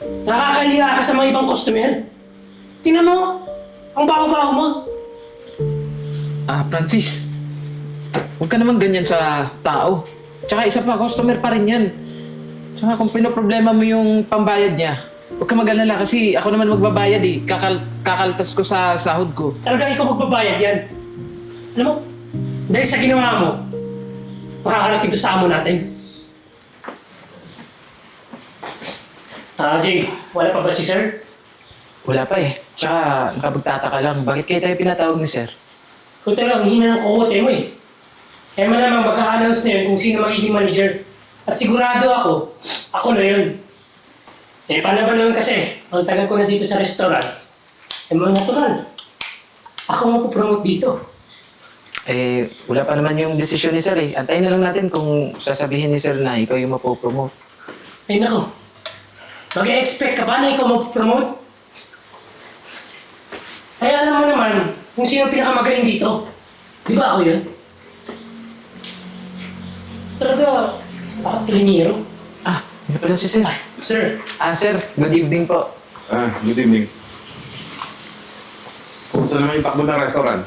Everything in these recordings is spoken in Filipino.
Nakakahiya ka sa mga ibang customer. Tingnan mo, ang baho-baho mo. Francis, huwag ka naman ganyan sa tao. Tsaka isa pa, customer pa rin yan. Tsaka kung pinoproblema mo yung pambayad niya, huwag ka mag-alala kasi ako naman magbabayad eh. Kakaltas ko sa sahod ko. Talagang ikaw magbabayad yan. Alam mo, dahil sa ginawa mo, makakarating to sa amo natin. Jay, wala pa ba si sir? Wala pa eh. Tsaka nakapagtataka lang, bakit kayo tayo pinatawag ni sir? Kung talagang hina ng kukote mo eh. Kaya malamang magka-announce na yun kung sino magiging manager. At sigurado ako na yun. Eh, paano ba naman kasi, ang tagal ko na dito sa restaurant, eh mga natural. Ako mapopromote dito. Eh, wala pa naman yung desisyon ni sir eh. Antayin na lang natin kung sasabihin ni sir na ikaw yung mapopromote. Ay nako, mag-e-expect ka ba na ikaw mapopromote? Ay alam mo naman kung sino pinakamagaling dito. Di ba ako yun? Talaga, bakit pilingiro? Ano pala si sir? Sir, Sir, good evening po. Good evening. Kumusta naman yung takbo ng restaurant?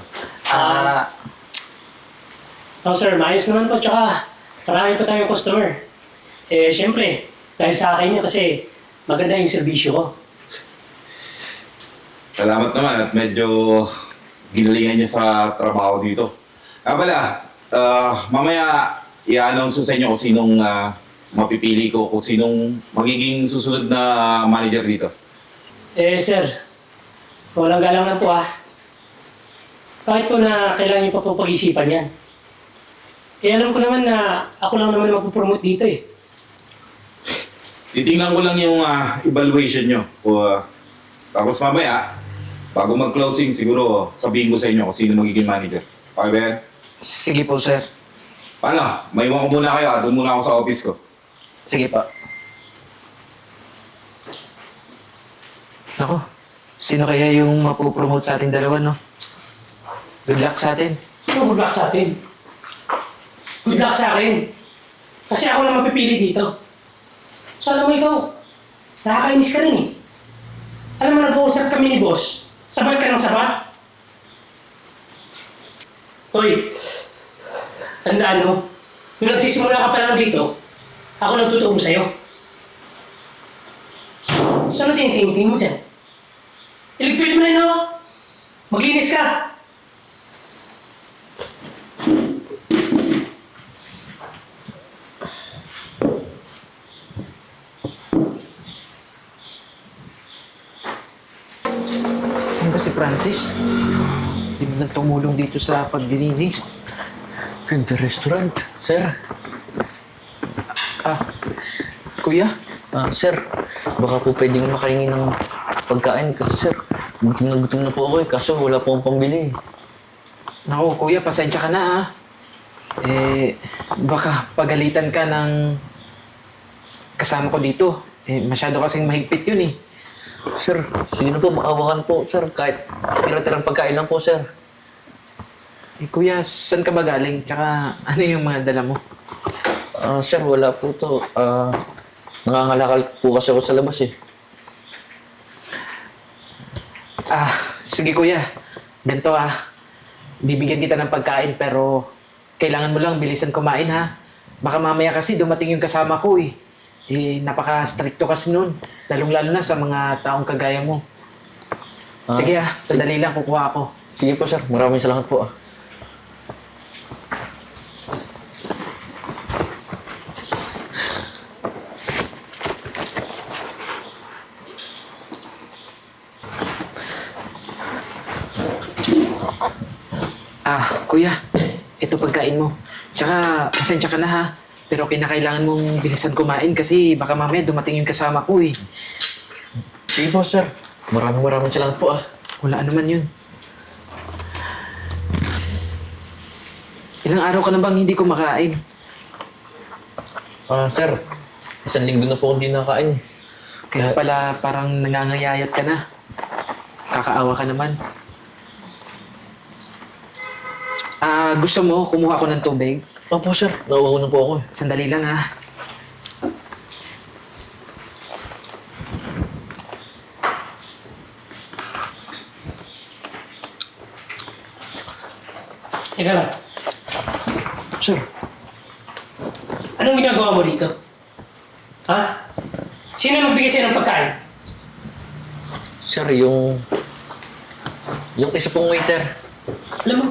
sir, maayos naman po, tsaka marami pa tayong customer. Eh, syempre, dahil sa akin yun kasi maganda yung serbisyo ko. Salamat naman at medyo ginalingan niyo sa trabaho dito. Mamaya i-announce ko sa inyo kung sinong mapipili ko, kung sinong magiging susunod na manager dito. Eh, sir, walang galang lang po Kahit po na kailangan niyo pa po pag-isipan yan. Eh, alam ko naman na ako lang naman magpupromote dito eh. Titingnan ko lang yung evaluation nyo. Tapos mamaya, bago mag-closing, siguro sabihin ko sa inyo kung sino magiging manager. Okay ba yan? Sige po, sir. Paano? Maiwan ko muna kayo. Doon muna ako sa office ko. Sige po. Ako, sino kaya yung mapopromote sa ating dalawa, no? Good luck sa atin. Ano good luck sa atin? Good luck sa akin. Kasi ako lang mapipili dito. So alam mo ikaw, nakakainis ka rin eh. Alam mo, nag-uusap kami ni boss. Sabat ka ng sabat. Hoy, tandaan mo, nung nagsisimula ka pa lang dito, ako nagtuturo sa'yo. So ano tinitingin mo dyan? Iligpit mo na yun, no? Maglinis ka. Saan ba si Francis? Hindi mo nang tumulong dito sa paglilinis. Ganda restaurant, sir. Kuya? Sir, baka po pwedeng makahingi ng pagkain kasi sir, gutom na po ako kaso wala po akong pambili. Naku, kuya, pasensya ka na baka pagalitan ka ng kasama ko dito. Masyado kasing mahigpit yun eh. Sir, sige na po, maawakan po, sir. Kahit tira-tirang pagkain lang po, sir. Kuya, saan ka ba galing? Tsaka ano yung mga dala mo? Sir, wala po to. Nangangalakal po kasi ako sa labas eh. Sige kuya. Ganito bibigyan kita ng pagkain pero kailangan mo lang bilisan kumain Baka mamaya kasi dumating yung kasama ko eh. Napaka-stricto kasi nun. Lalong-lalo na sa mga taong kagaya mo. Sige sandali lang kukuha ako. Sige po, sir. Maraming salamat po. Kuya, ito pagkain mo. Tsaka, pasensya ka na Pero kinakailangan mong bilisan kumain kasi baka mamaya dumating yung kasama ko eh. Sige po, sir. Maraming salamat po. Wala naman yun. Ilang araw ka na bang hindi kumakain? Sir, 1 linggo na po akong hindi nakakain. Kaya pala parang nangangayayat ka na. Kakaawa ka naman. Gusto mo kumuha ko ng tubig? Opo, sir. Nauwaw na po ako eh. Sandali lang Teka lang, Sir, anong ginagawa mo dito? Ha? Sino nagbigay sa'yo ng pagkain? Sir, yung isa pong waiter. Alam mo,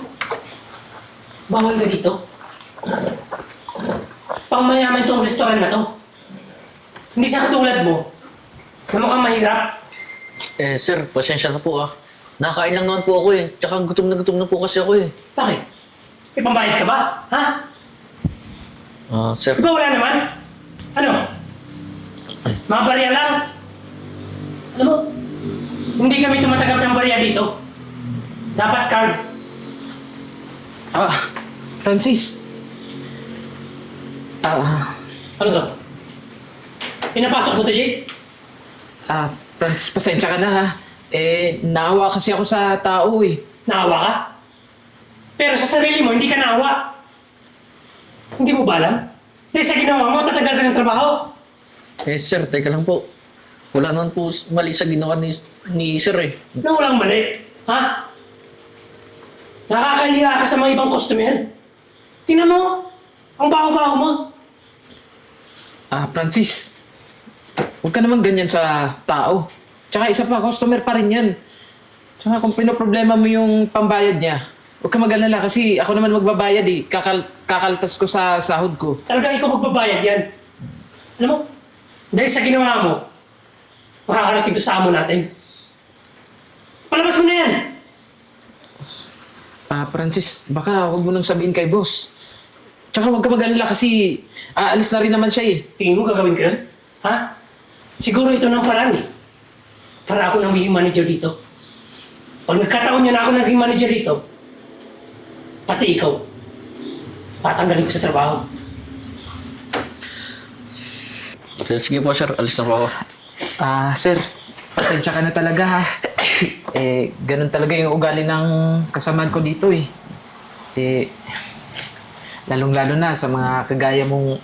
bawal ka dito. Pangmayaman itong restaurant na to. Hindi sa katulad mo, na mukhang mahirap. Sir, pasensya na po ah. Nakakain lang naman po ako eh. Tsaka gutom na po kasi ako eh. Bakit? May pambayad ka ba? Ha? Sir, Di ba wala naman? Ano? Mga barya lang? Alam mo, hindi kami tumatanggap ng barya dito. Dapat card. Francis. Ano to? Pinapasok mo to, Jay? Francis, pasensya ka na ha. Naawa kasi ako sa tao eh. Naawa ka? Pero sa sarili mo, hindi ka naawa. Hindi mo ba alam? Dahil sa ginawa mo, tatagal ka ng trabaho. sir, teka lang po. Wala naman po mali sa ginawa ni sir eh. Na walang mali. Ha? Nakakahiya ka sa mga ibang customer. Tingnan mo, ang baho-baho mo. Francis, huwag ka naman ganyan sa tao. Tsaka isa pa, customer pa rin yan. Tsaka kung pinoproblema mo yung pambayad niya, huwag ka mag-alala kasi ako naman magbabayad eh. Kakaltas ko sa sahod ko. Talagang ikaw magbabayad yan. Alam mo, dahil sa ginawa mo, makakarating to sa amo natin. Palabas mo na yan! Francis, baka huwag mo nang sabihin kay boss. Tsaka huwag ka mag-alala kasi aalis na rin naman siya eh. Tingin mo gagawin ko yun? Ha? Siguro ito ng paraan eh. Para ako nang maging manager dito. Pag nagkataon niya na ako naging manager dito, pati ikaw, tatanggalin ko sa trabaho. Sige po sir, alis na po ako. Sir, pasensya ka na talaga ha. Ganun talaga yung ugali ng kasamahan ko dito eh. Lalong-lalo na sa mga kagaya mong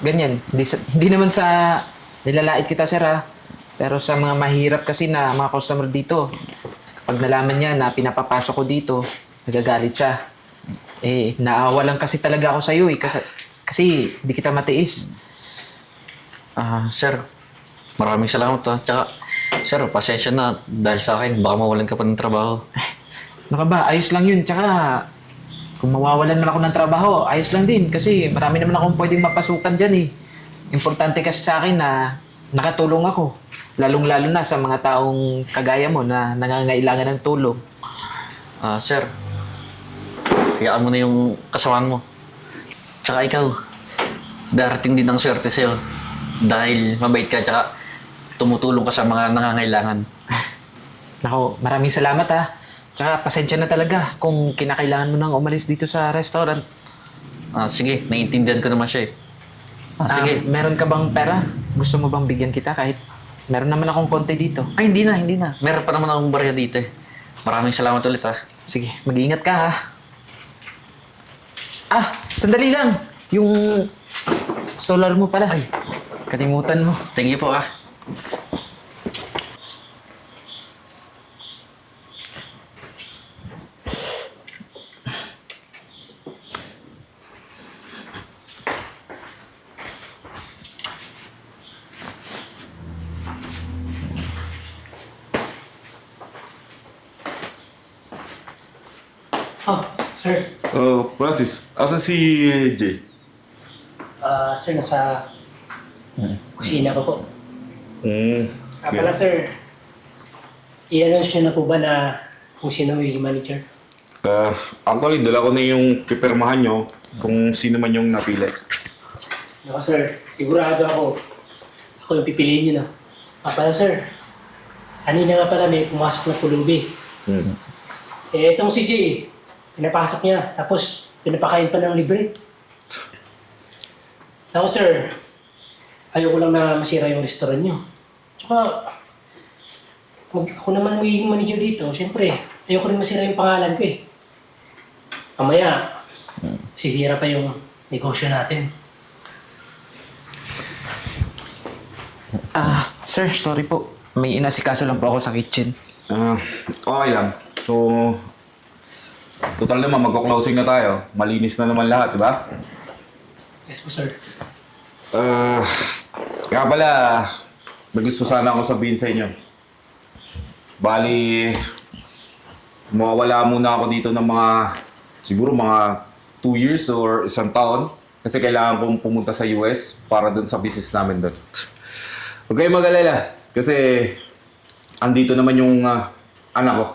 ganyan. Hindi naman sa nilalait kita sir ha. Pero sa mga mahirap kasi na mga customer dito, pag nalaman niya na pinapapasok ko dito, nagagalit siya. Naawa lang kasi talaga ako sa'yo eh. Kasi di kita matiis. Sir, maraming salamat ha. Tsaka, sir, pasensya na dahil sa akin, baka mawalan ka pa ng trabaho. Ano ka ba? Ayos lang yun. Tsaka, kung mawawalan man ako ng trabaho, ayos lang din. Kasi marami naman akong pwedeng mapasukan dyan eh. Importante kasi sa akin na nakatulong ako. Lalong-lalo na sa mga taong kagaya mo na nangangailangan ng tulong. Sir, hayaan mo na yung kasamaan mo. Tsaka ikaw, darating din ang swerte sa'yo. Dahil mabait ka, tsaka tumutulong ka sa mga nangangailangan. Nako, maraming salamat ha. Tsaka pasensya na talaga kung kinakailangan mo nang umalis dito sa restaurant. Sige, naiintindihan ko naman siya eh. Sige. Meron ka bang pera? Gusto mo bang bigyan kita kahit meron naman akong konti dito? Ay, hindi na. Meron pa naman akong barya dito eh. Maraming salamat ulit ha. Sige, mag-iingat ka ha. Sandali lang. Yung solar mo pala. Ay, kalimutan mo. Thank you po ah. Sir. Francis, asan si Jay? Sir, nasa kusina pa po. Okay. Sir, i-announce nyo na po ba na kung sino yung manager? Actually, dala ko na yung pipirmahan nyo kung sino man yung napili. Ako sir, sigurado ako yung pipiliin nyo na. Sir, kanina nga pala may pumasok na pulubi. Itong si Jay, pinapasok niya, tapos pinapakain pa ng libre. Ako sir, ayoko lang na masira yung restaurant nyo. Tsaka, ako naman magiging manager dito, siyempre, ayoko rin masira yung pangalan ko eh. Mamaya, sisira pa yung negosyo natin. Sir, sorry po. May inasikaso lang po ako sa kitchen. Okay lang. So, Total naman, magko-closing na tayo. Malinis na naman lahat, di ba? Yes po, sir. Kaya pala, may gusto sana ako sabihin sa inyo. Bali, mawawala muna ako dito ng siguro mga 2 years or 1 taon. Kasi kailangan kong pumunta sa US para dun sa business namin dun. Huwag kayong mag-alala. Kasi, andito naman yung anak ko.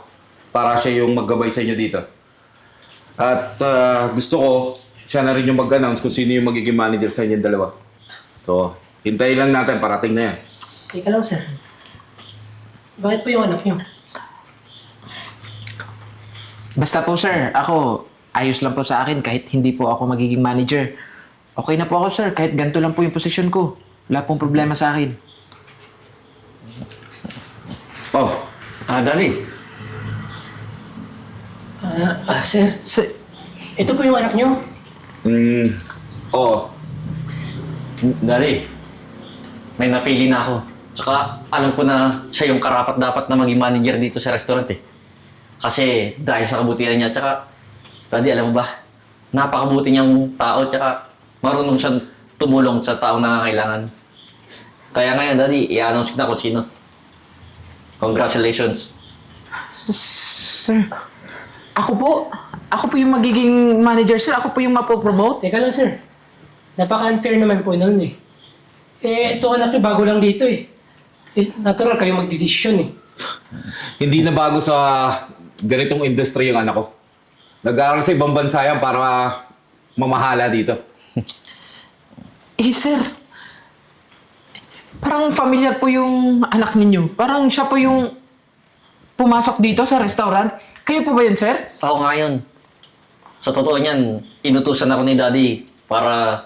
Para siya yung maggabay sa inyo dito. At gusto ko, siya na rin yung mag-announce kung sino yung magiging manager sa inyong dalawa. So, hintayin lang natin, parating na yan. Teka lang, sir. Bakit po yung anak niyo? Basta po sir, ako, ayos lang po sa akin kahit hindi po ako magiging manager. Okay na po ako sir, kahit ganito lang po yung posisyon ko. Wala pong problema sa akin. Oh, Daddy. Sir. Ito po yung anak niyo? oo. Daddy, may napili na ako. Tsaka alam ko na siya yung karapat dapat na maging manager dito sa restaurant eh. Kasi dahil sa kabutihan niya, tsaka, Daddy, alam mo ba, napakabuti niyang tao, tsaka marunong siyang tumulong sa taong nangangailangan. Kaya ngayon, Daddy, i-announce na kung sino. Congratulations. Sir, ako po yung magiging manager sir, ako po yung mapopromote. Teka lang, sir. Napaka-unfair naman po nun eh. Ito anak niyo bago lang dito eh. Natural kayo magdidesisyon eh. Hindi na bago sa ganitong industry yung anak ko. Nag-aaral sa ibang bansa yan para mamahala dito. Sir, parang familiar po yung anak ninyo. Parang siya po yung pumasok dito sa restaurant. Kayo po ba yun, sir? Ako nga yun. Sa totoo niyan, inutusan ako ni Daddy para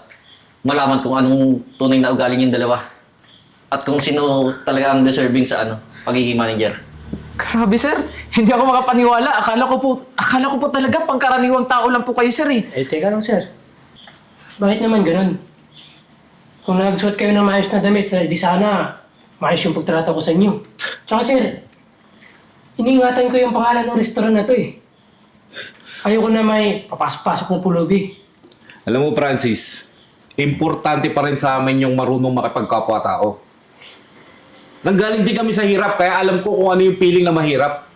malaman kung anong tunay na ugali yung dalawa. At kung sino talaga ang deserving sa pagiging manager. Grabe, sir. Hindi ako makapaniwala. Akala ko po talaga pangkaraniwang tao lang po kayo, sir eh. Teka lang, sir. Bakit naman ganun? Kung nagsuot kayo ng maayos na damit, di sana maayos yung pagtrato ko sa inyo. Tsaka, sir, iniingatan ko yung pangalan ng restaurant na to eh. Ayoko na may papasok-pasok na pulubi. Alam mo, Francis, importante pa rin sa amin yung marunong makipagkapwa-tao. Nanggaling din kami sa hirap, kaya alam ko kung ano yung feeling na mahirap.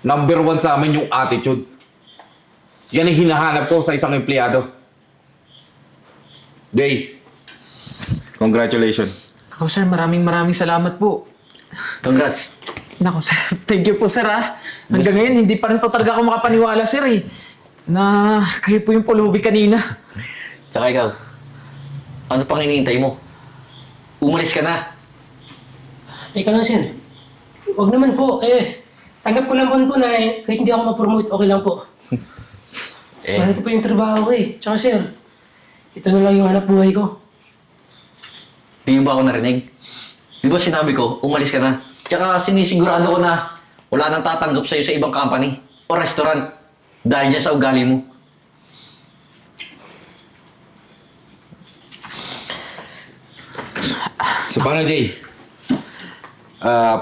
Number 1 sa amin yung attitude. Yan ang hinahanap ko sa isang empleyado. Jay, congratulations. Ako, sir, maraming salamat po. Congrats. Nako, sir. Thank you po, sir, ah. Hanggang ngayon, hindi pa rin po talaga ako makapaniwala, sir, eh. Na kayo po yung pulubi kanina. Tsaka ikaw, ano pang hinihintay mo? Umalis ka na. Teka lang, sir. Huwag naman po. Tanggap ko naman po na kahit hindi ako ma-promote, okay lang po. Mahal ko po yung trabaho ko eh. Tsaka, sir, ito na lang yung hanap buhay ko. Di mo ba ako narinig? Di ba sinabi ko, umalis ka na? Tsaka sinisigurado ko na wala nang tatanggap sa'yo sa ibang company o restaurant dahil dyan sa ugali mo. So, paano, Jay?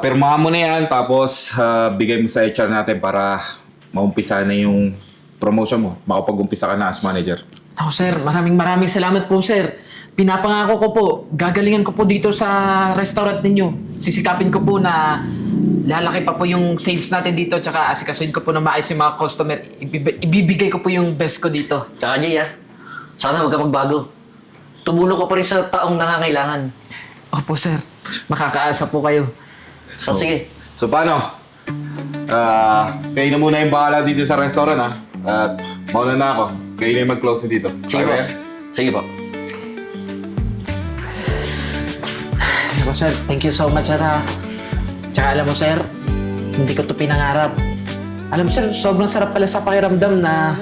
Pirmahan mo na yan, tapos bigay mo sa HR natin para maumpisa na yung promotion mo. Makapag-umpisa ka na as manager. Ako, sir, maraming salamat po, sir. Pinapangako ko po, gagalingan ko po dito sa restaurant ninyo. Sisikapin ko po na lalaki pa po yung sales natin dito, tsaka asikasuhin ko po na maayos yung mga customer. Ibibigay ko po yung best ko dito. Tsaka Jay, sana huwag ka magbago. Tumulong ka pa rin sa taong nangangailangan. Opo, sir. Makakaasa po kayo. So, sige. So, paano? Kayo na muna yung bahala dito sa restaurant, ha? At mauna na ako. Kayo na yung mag-close dito. Sige po. Okay? Sige po. Ako, sir, thank you so much, sir, ha. Tsaka alam mo, sir, hindi ko to pinangarap. Alam mo, sir, sobrang sarap pala sa pakiramdam na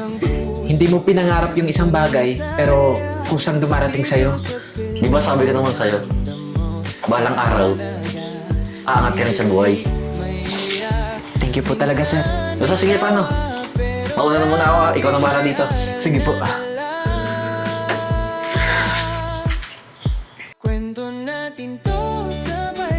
hindi mo pinangarap yung isang bagay, pero kusang dumarating sa'yo. Di ba sabi ko naman sa'yo, balang araw, aangat ka rin sa buhay. Thank you po talaga, sir. Basta sige, paano? Mauna na muna ako, ikaw na bahala dito. Sige po. Kwento natin to sabay.